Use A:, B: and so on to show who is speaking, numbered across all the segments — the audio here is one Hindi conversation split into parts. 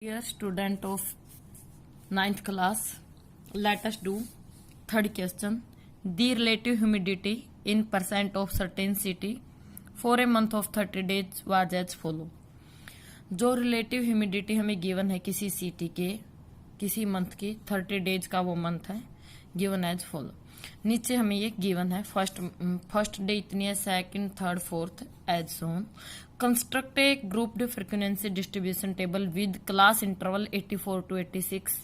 A: Dear student of 9th class, let us do third question. The relative humidity in percent of certain city for a month of 30 days was as follow. जो रिलेटिव ह्यूमिडिटी हमें गिवन है किसी सिटी के किसी मंथ की 30 डेज का वो मंथ है गिवन एज फॉलो. नीचे हमें ये गिवन है फर्स्ट डे इतनी है, second third fourth as soon. Construct a grouped frequency distribution table with class interval 84 to 86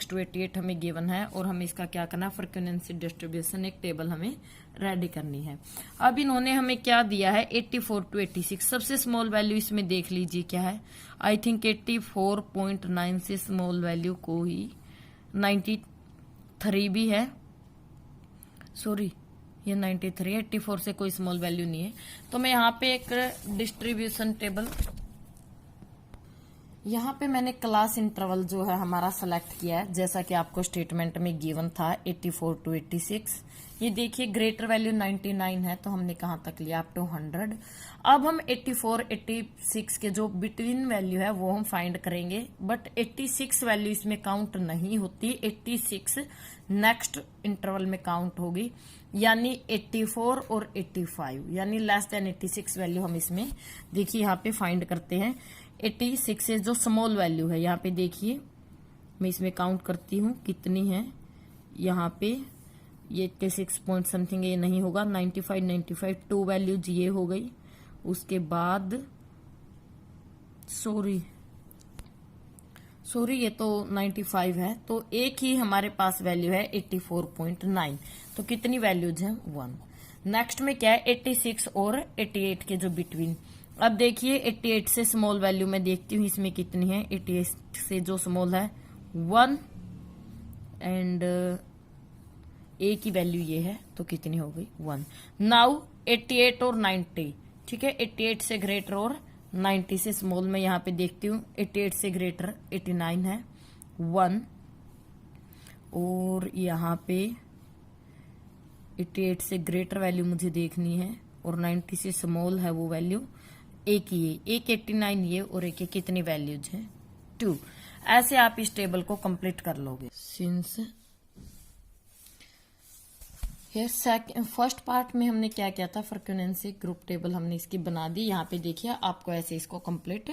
A: to 88 हमें गिवन है और हमें इसका क्या करना है, फ्रीक्वेंसी डिस्ट्रीब्यूशन एक टेबल हमें रेडी करनी है. अब इन्होंने हमें क्या दिया है 84 to 86. सबसे स्मॉल वैल्यू इसमें देख लीजिए क्या है. आई थिंक 84.9 से स्मॉल वैल्यू को ही 93 भी है. सॉरी ये 93, 84 से कोई स्मॉल वैल्यू नहीं है. तो मैं यहाँ पे एक डिस्ट्रीब्यूशन टेबल, यहाँ पे मैंने क्लास इंटरवल जो है हमारा सेलेक्ट किया है जैसा कि आपको स्टेटमेंट में गिवन था 84 to 86. ये देखिए ग्रेटर वैल्यू 99 है तो हमने कहाँ तक लिया अप टू 100. अब हम 84, 86 के जो बिटवीन वैल्यू है वो हम फाइंड करेंगे, बट 86 वैल्यू इसमें काउंट नहीं होती. 86 नेक्स्ट इंटरवल में काउंट होगी, यानी 84 और 85 यानी लेस देन 86 वैल्यू हम इसमें देखिए यहाँ पे फाइंड करते हैं. 86 से जो स्मॉल वैल्यू है यहाँ पे देखिए मैं इसमें काउंट करती हूँ कितनी है. यहाँ पे ये 86 पॉइंट समथिंग ये नहीं होगा. 95 टू वैल्यूज ये हो गई. उसके बाद सॉरी ये तो 95 है तो एक ही हमारे पास वैल्यू है 84.9. तो कितनी वैल्यूज हैं 1. नेक्स्ट में क्या है 86 और 88 के जो बिटवीन. अब देखिए 88 से स्मॉल वैल्यू में देखती हूँ इसमें कितनी है. 88 से जो स्मॉल है 1 एंड एक ही वैल्यू ये है तो कितनी हो गई 1. नाउ 88 और 90 ठीक है. 88 से ग्रेटर और 90 से स्मॉल में यहाँ पे देखती हूँ. 88 से ग्रेटर 89 है 1 और यहाँ पे 88 से ग्रेटर वैल्यू मुझे देखनी है और 90 से स्मॉल है वो वैल्यू एक ही है. एक 89 ये और एक कितनी वैल्यूज है 2. ऐसे आप इस टेबल को कंप्लीट कर लोगे. सिंस फर्स्ट पार्ट में हमने क्या किया था, फ्रीक्वेंसी ग्रुप टेबल हमने इसकी बना दी. यहाँ पे देखिए आपको ऐसे इसको कंप्लीट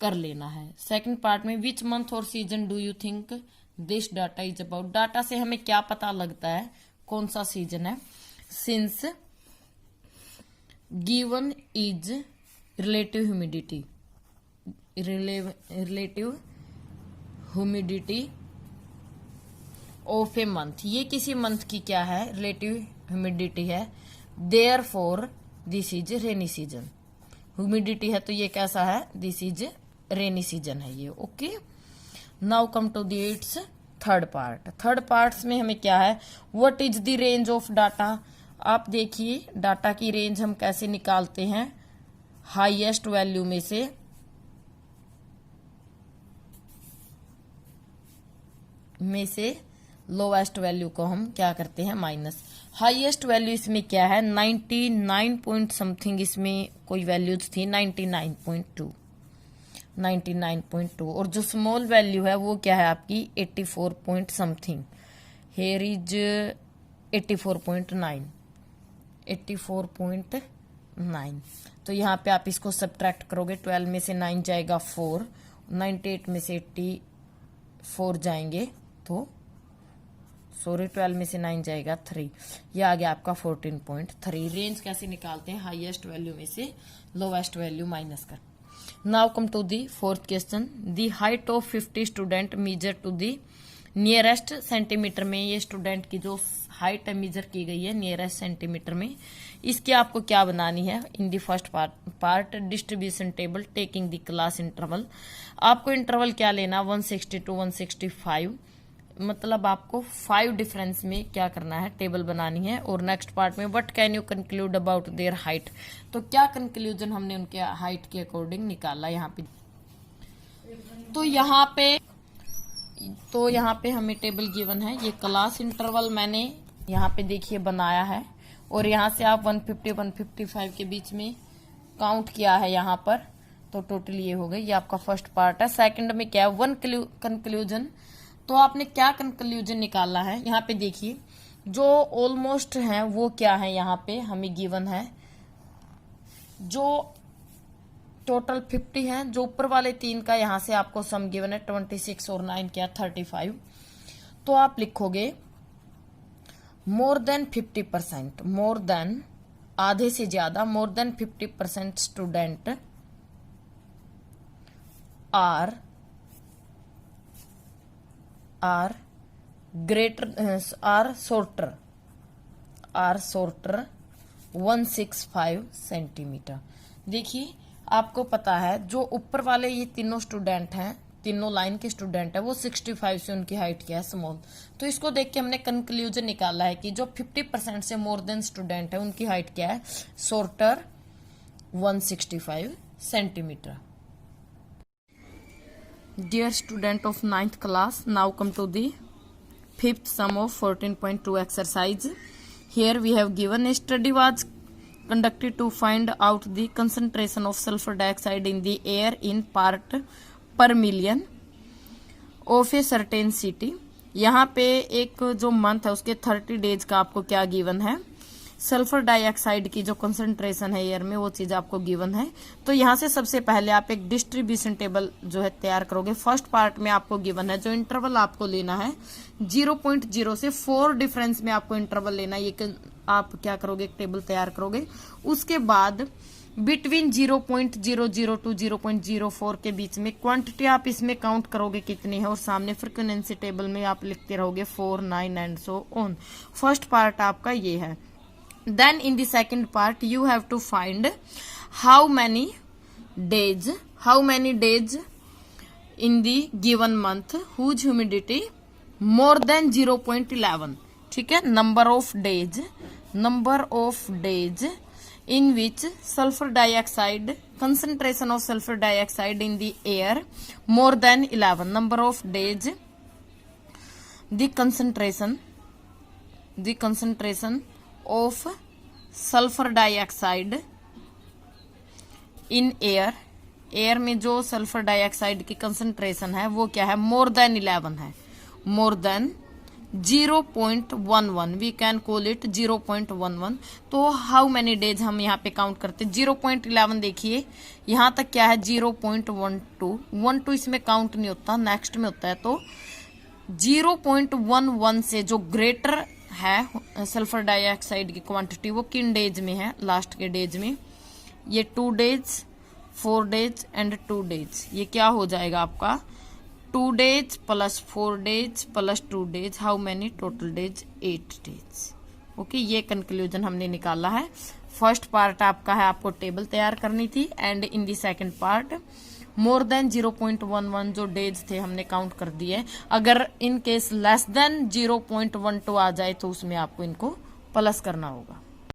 A: कर लेना है. सेकंड पार्ट में विच मंथ और season do you think this data is about. Data से हमें क्या पता लगता है कौन सा सीजन है. Since given is relative humidity of a month. ये किसी मंथ की क्या है रिलेटिव ह्यूमिडिटी है. Therefore this is rainy season. Humidity है तो ये कैसा है, दिस इज रेनी सीजन है ये. Okay, now come to the its third part. Third part में हमें क्या है, what is the range of data. आप देखिए डाटा की रेंज हम कैसे निकालते हैं. हाईएस्ट वैल्यू में से लोवेस्ट वैल्यू को हम क्या करते हैं माइनस. हाईएस्ट वैल्यू इसमें क्या है 99 पॉइंट समथिंग, इसमें कोई वैल्यूज थी 99.2 और जो स्मॉल वैल्यू है वो क्या है आपकी 84 पॉइंट समथिंग. Here is 84.9. तो यहाँ पे आप इसको सब्ट्रैक्ट करोगे. 12 में से 9 जाएगा 4, 98 में से 84 जाएंगे तो 12 में से 9 जाएगा 3. ये आ गया आपका 14.3. रेंज कैसे निकालते हैं, हाईएस्ट वैल्यू में से लोवेस्ट वैल्यू माइनस कर. Now come to the fourth question. The height of 50 student measure to the nearest centimetre में. ये स्टूडेंट की जो हाइट है मेजर की गई है नियरेस्ट सेंटीमीटर में. इसकी आपको क्या बनानी है in the first part distribution table taking the class interval. आपको इंटरवल क्या लेना 160 to 165, मतलब आपको 5 डिफरेंस में क्या करना है टेबल बनानी है. और नेक्स्ट पार्ट में what can you conclude about their height. तो क्या कंक्लूजन हमने उनके हाइट के अकॉर्डिंग निकाला यहाँ पे. तो यहाँ पे हमें टेबल गिवन है. ये क्लास इंटरवल मैंने यहाँ पे देखिए बनाया है और यहाँ से आप 150 155 के बीच में काउंट किया है यहाँ पर. तो टोटल ये हो गई, ये आपका फर्स्ट पार्ट है। सेकंड में क्या है, वन कंक्लूजन। तो आपने क्या कंक्लूजन निकाला है, यहाँ पे देखिए जो ऑलमोस्ट है वो क्या है, यहाँ पे हमें गिवन है जो टोटल 50 है, जो ऊपर वाले 3 का यहाँ से आपको सम गिवन है 26 और 9 क्या 35। तो आप लिखोगे मोर देन 50%, मोर देन आधे से ज्यादा, more than 50% student are greater or shorter 165 centimetre. देखिए आपको पता है जो ऊपर वाले ये तीनों स्टूडेंट हैं, तीनों लाइन के स्टूडेंट है, वो 65 से उनकी हाइट क्या है स्मॉल। तो इसको देख के हमने कंक्लूजन निकाला है कि जो 50% से मोर देन स्टूडेंट है उनकी हाइट क्या है, shorter 165 centimetre. Dear student of 9th class, now come to the 5th sum of 14.2 exercise. Here we have given a study was conducted to find out the concentration of sulfur dioxide in the air in part per million of a certain city. यहाँ पे एक जो मंथ है उसके 30 डेज का आपको क्या गिवन है, सल्फर डाइऑक्साइड की जो कंसंट्रेशन है एयर में वो चीज आपको गिवन है। तो यहाँ से सबसे पहले आप एक डिस्ट्रीब्यूशन टेबल जो है तैयार करोगे। फर्स्ट पार्ट में आपको गिवन है जो इंटरवल आपको लेना है 0.0 से 4 डिफरेंस में आपको इंटरवल लेना है। ये आप क्या करोगे, एक टेबल तैयार करोगे। उसके बाद बिटवीन 0.00 टू 0.04 के बीच में क्वांटिटी आप इसमें काउंट करोगे कितनी है, और सामने फ्रीक्वेंसी टेबल में आप लिखते रहोगे 4, 9 and so on. First part आपका ये है। Then in the second part you have to find how many days in the given month whose humidity more than 0.11, ठीक है, number of days in which sulfur dioxide concentration of sulfur dioxide in the air more than 11, number of days the concentration of sulphur dioxide in air में जो सल्फर डाइऑक्साइड की कंसंट्रेशन है वो क्या है, मोर देन 11 है, more than 0.11, we can call it 0.11। तो हाउ मेनी डेज हम यहाँ पे काउंट करते हैं, 0.11 देखिए यहाँ तक क्या है 0.12 इसमें काउंट नहीं होता, नेक्स्ट में होता है। तो 0.11 से जो ग्रेटर है सल्फर डाइऑक्साइड की क्वांटिटी वो किन डेज में है, लास्ट के डेज में, ये 2 डेज, 4 डेज एंड 2 डेज। ये क्या हो जाएगा आपका 2 days plus 4 days plus 2 days, how many total days 8 days. Okay, ये कंक्लूजन हमने निकाला है। फर्स्ट पार्ट आपका है, आपको टेबल तैयार करनी थी, and in the second part more than 0.11 जो डेज थे हमने काउंट कर दिए। अगर इन केस लेस देन 0.12 आ जाए तो उसमें आपको इनको प्लस करना होगा।